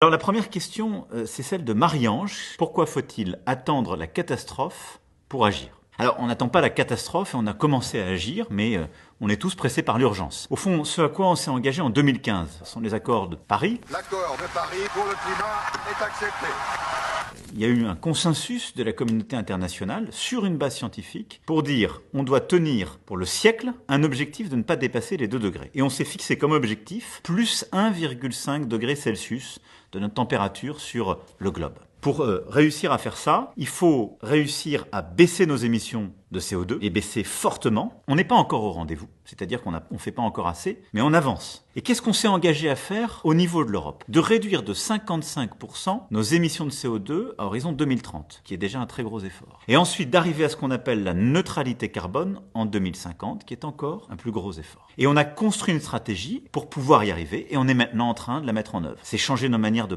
Alors la première question, c'est celle de Marie-Ange. Pourquoi faut-il attendre la catastrophe pour agir ? Alors, on n'attend pas la catastrophe et on a commencé à agir, mais on est tous pressés par l'urgence. Au fond, ce à quoi on s'est engagé en 2015, ce sont les accords de Paris. L'accord de Paris pour le climat est accepté. Il y a eu un consensus de la communauté internationale sur une base scientifique pour dire on doit tenir pour le siècle un objectif de ne pas dépasser les 2 degrés. Et on s'est fixé comme objectif plus 1,5 degré Celsius de notre température sur le globe. Pour réussir à faire ça, il faut réussir à baisser nos émissions de CO2 et baisser fortement. On n'est pas encore au rendez-vous, c'est-à-dire qu'on ne fait pas encore assez, mais on avance. Et qu'est-ce qu'on s'est engagé à faire au niveau de l'Europe ? De réduire de 55% nos émissions de CO2 à horizon 2030, qui est déjà un très gros effort. Et ensuite d'arriver à ce qu'on appelle la neutralité carbone en 2050, qui est encore un plus gros effort. Et on a construit une stratégie pour pouvoir y arriver et on est maintenant en train de la mettre en œuvre. C'est changer nos manières de